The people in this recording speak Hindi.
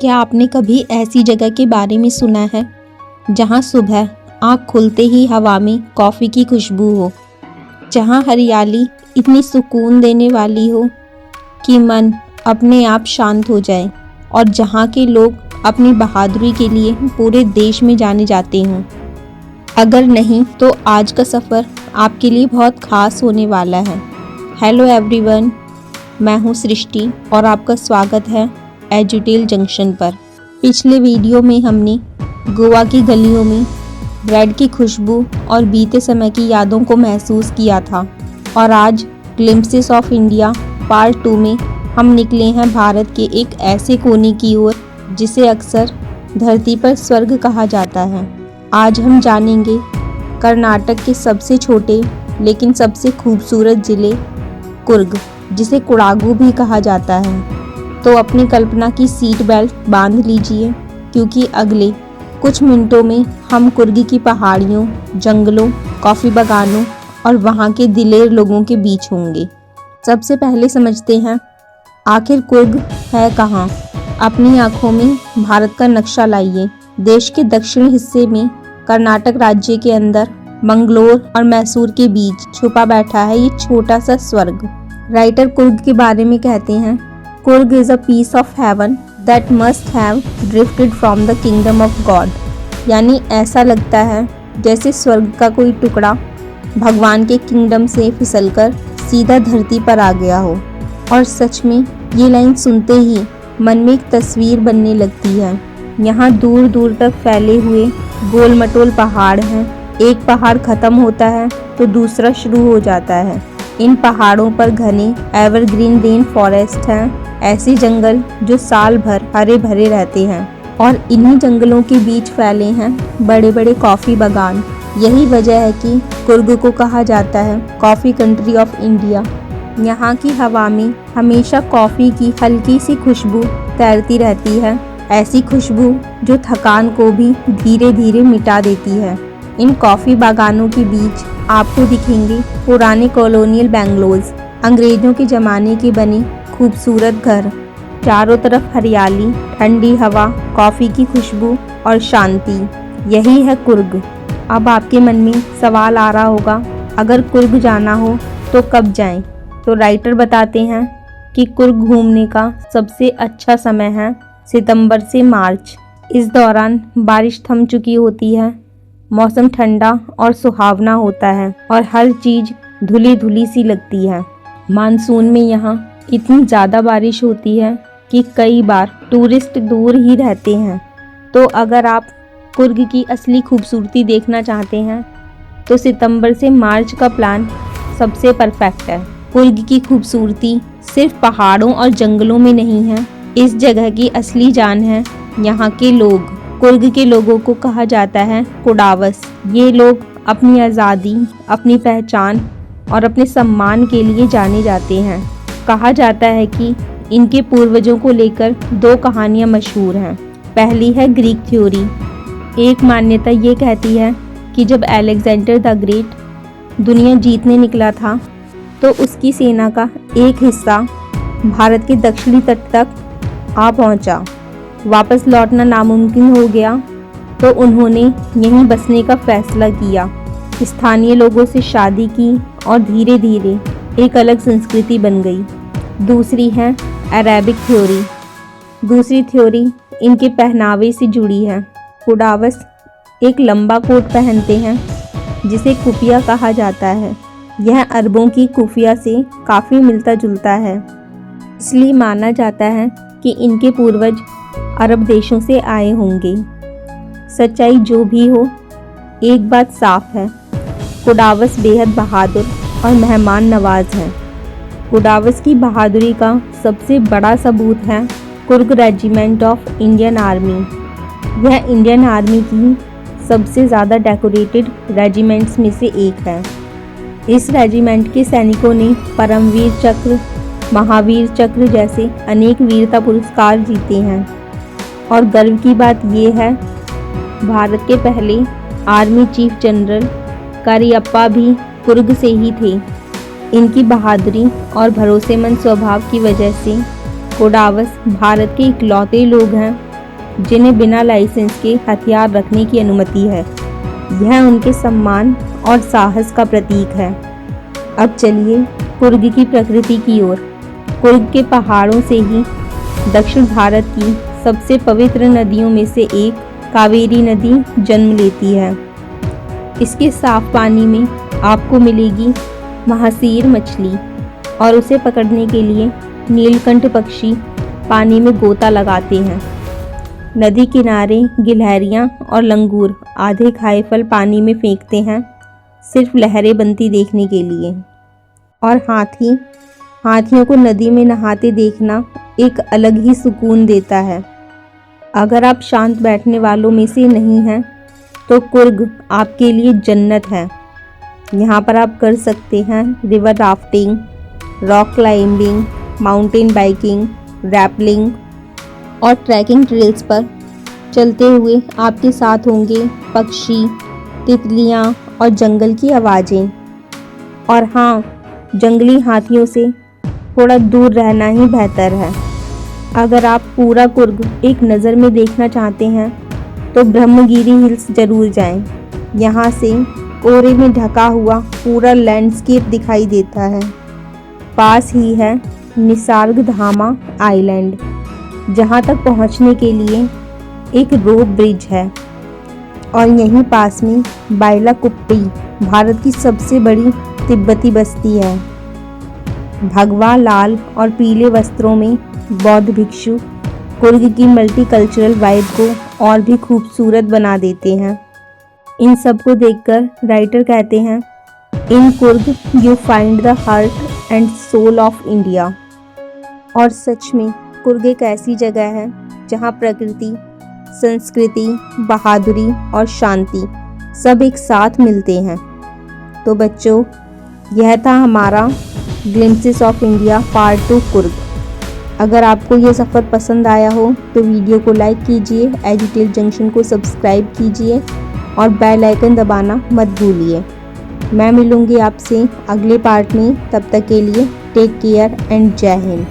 क्या आपने कभी ऐसी जगह के बारे में सुना है जहां सुबह आँख खुलते ही हवा में कॉफ़ी की खुशबू हो, जहां हरियाली इतनी सुकून देने वाली हो कि मन अपने आप शांत हो जाए और जहां के लोग अपनी बहादुरी के लिए पूरे देश में जाने जाते हों? अगर नहीं तो आज का सफ़र आपके लिए बहुत ख़ास होने वाला है। हेलो एवरीवन, मैं हूं सृष्टि और आपका स्वागत है एजुटेल जंक्शन पर। पिछले वीडियो में हमने गोवा की गलियों में ब्रेड की खुशबू और बीते समय की यादों को महसूस किया था और आज ग्लिम्पसेस ऑफ इंडिया पार्ट 2 में हम निकले हैं भारत के एक ऐसे कोने की ओर जिसे अक्सर धरती पर स्वर्ग कहा जाता है। आज हम जानेंगे कर्नाटक के सबसे छोटे लेकिन सबसे खूबसूरत ज़िले कुर्ग, जिसे कुडागू भी कहा जाता है। तो अपनी कल्पना की सीट बेल्ट बांध लीजिए क्योंकि अगले कुछ मिनटों में हम कुर्ग की पहाड़ियों, जंगलों, कॉफ़ी बागानों और वहाँ के दिलेर लोगों के बीच होंगे। सबसे पहले समझते हैं आखिर कुर्ग है कहाँ। अपनी आँखों में भारत का नक्शा लाइए। देश के दक्षिणी हिस्से में कर्नाटक राज्य के अंदर मंगलोर और मैसूर के बीच छुपा बैठा है ये छोटा सा स्वर्ग। राइटर कुर्ग के बारे में कहते हैं, Coorg is a piece of heaven that must have drifted from the kingdom of God. यानी ऐसा लगता है जैसे स्वर्ग का कोई टुकड़ा भगवान के किंगडम से फिसलकर सीधा धरती पर आ गया हो। और सच में ये लाइन सुनते ही मन में एक तस्वीर बनने लगती है। यहाँ दूर दूर तक फैले हुए गोल मटोल पहाड़ हैं। एक पहाड़ खत्म होता है तो दूसरा शुरू हो जाता है। इन पहाड़ों पर घने एवरग्रीन रेन फॉरेस्ट हैं, ऐसे जंगल जो साल भर हरे भरे रहते हैं। और इन्हीं जंगलों के बीच फैले हैं बड़े बड़े कॉफ़ी बागान। यही वजह है कि कुर्ग को कहा जाता है कॉफ़ी कंट्री ऑफ इंडिया। यहाँ की हवा में हमेशा कॉफ़ी की हल्की सी खुशबू तैरती रहती है, ऐसी खुशबू जो थकान को भी धीरे धीरे मिटा देती है। इन कॉफ़ी बागानों के बीच आपको दिखेंगे पुराने कॉलोनियल बेंगलोज, अंग्रेजों के ज़माने के बने खूबसूरत घर। चारों तरफ हरियाली, ठंडी हवा, कॉफ़ी की खुशबू और शांति। यही है कुर्ग। अब आपके मन में सवाल आ रहा होगा, अगर कुर्ग जाना हो तो कब जाएं? तो राइटर बताते हैं कि कुर्ग घूमने का सबसे अच्छा समय है सितंबर से मार्च। इस दौरान बारिश थम चुकी होती है, मौसम ठंडा और सुहावना होता है और हर चीज़ धुली धुली सी लगती है। मानसून में यहाँ इतनी ज़्यादा बारिश होती है कि कई बार टूरिस्ट दूर ही रहते हैं। तो अगर आप कुर्ग की असली खूबसूरती देखना चाहते हैं तो सितंबर से मार्च का प्लान सबसे परफेक्ट है। कुर्ग की खूबसूरती सिर्फ पहाड़ों और जंगलों में नहीं है, इस जगह की असली जान है यहाँ के लोग। कुर्ग के लोगों को कहा जाता है कुडावस। ये लोग अपनी आज़ादी, अपनी पहचान और अपने सम्मान के लिए जाने जाते हैं। कहा जाता है कि इनके पूर्वजों को लेकर 2 कहानियाँ मशहूर हैं। पहली है ग्रीक थ्योरी। एक मान्यता ये कहती है कि जब अलेक्जेंडर द ग्रेट दुनिया जीतने निकला था तो उसकी सेना का एक हिस्सा भारत के दक्षिणी तट तक आ पहुंचा। वापस लौटना नामुमकिन हो गया तो उन्होंने यहीं बसने का फैसला किया, स्थानीय लोगों से शादी की और धीरे धीरे एक अलग संस्कृति बन गई। दूसरी है अरेबिक थ्योरी। दूसरी थ्योरी इनके पहनावे से जुड़ी है। कुडावस एक लंबा कोट पहनते हैं जिसे कुफिया कहा जाता है। यह अरबों की कुफिया से काफ़ी मिलता जुलता है, इसलिए माना जाता है कि इनके पूर्वज अरब देशों से आए होंगे। सच्चाई जो भी हो, एक बात साफ है, कुडावस बेहद बहादुर और मेहमान नवाज हैं। कुडावस की बहादुरी का सबसे बड़ा सबूत है Coorg regiment of Indian army. यह इंडियन आर्मी की सबसे ज़्यादा डेकोरेटेड रेजिमेंट्स में से एक है। इस रेजिमेंट के सैनिकों ने परमवीर चक्र, महावीर चक्र जैसे अनेक वीरता पुरस्कार जीते हैं। और गर्व की बात यह है, भारत के पहले आर्मी चीफ जनरल करियप्पा भी कुर्ग से ही थे। इनकी बहादुरी और भरोसेमंद स्वभाव की वजह से कुडावस भारत के इकलौते लोग हैं जिन्हें बिना लाइसेंस के हथियार रखने की अनुमति है। यह उनके सम्मान और साहस का प्रतीक है। अब चलिए कुर्ग की प्रकृति की ओर। कुर्ग के पहाड़ों से ही दक्षिण भारत की सबसे पवित्र नदियों में से एक कावेरी नदी जन्म लेती है। इसके साफ पानी में आपको मिलेगी महासीर मछली और उसे पकड़ने के लिए नीलकंठ पक्षी पानी में गोता लगाते हैं। नदी किनारे गिलहरियां और लंगूर आधे खाए फल पानी में फेंकते हैं, सिर्फ लहरें बनती देखने के लिए। और हाथियों को नदी में नहाते देखना एक अलग ही सुकून देता है। अगर आप शांत बैठने वालों में से नहीं हैं तो कुर्ग आपके लिए जन्नत है। यहाँ पर आप कर सकते हैं river rafting, rock climbing, mountain biking, rappelling और ट्रैकिंग ट्रेल्स पर चलते हुए आपके साथ होंगे पक्षी, तितलियाँ और जंगल की आवाज़ें। और हाँ, जंगली हाथियों से थोड़ा दूर रहना ही बेहतर है। अगर आप पूरा कुर्ग एक नज़र में देखना चाहते हैं तो ब्रह्मगिरी हिल्स जरूर जाएं। यहाँ से कोहरे में ढका हुआ पूरा लैंडस्केप दिखाई देता है। पास ही है निसर्गधामा आइलैंड, जहाँ तक पहुँचने के लिए एक रोप ब्रिज है। और यहीं पास में बाइलाकुप्पी भारत की सबसे बड़ी तिब्बती बस्ती है। भगवा लाल और पीले वस्त्रों में बौद्ध भिक्षु कुर्ग की मल्टीकल्चरल वाइब को और भी खूबसूरत बना देते हैं। इन सब को देखकर राइटर कहते हैं, in Coorg you find the heart and soul of India. और सच में कुर्ग एक ऐसी जगह है जहाँ प्रकृति, संस्कृति, बहादुरी और शांति सब एक साथ मिलते हैं। तो बच्चों, यह था हमारा glimpses of India part 2 Coorg. अगर आपको ये सफ़र पसंद आया हो तो वीडियो को लाइक कीजिए, एजुटेल जंक्शन को सब्सक्राइब कीजिए और बेल आइकन दबाना मत भूलिए। मैं मिलूँगी आपसे अगले पार्ट में। तब तक के लिए टेक केयर एंड जय हिंद।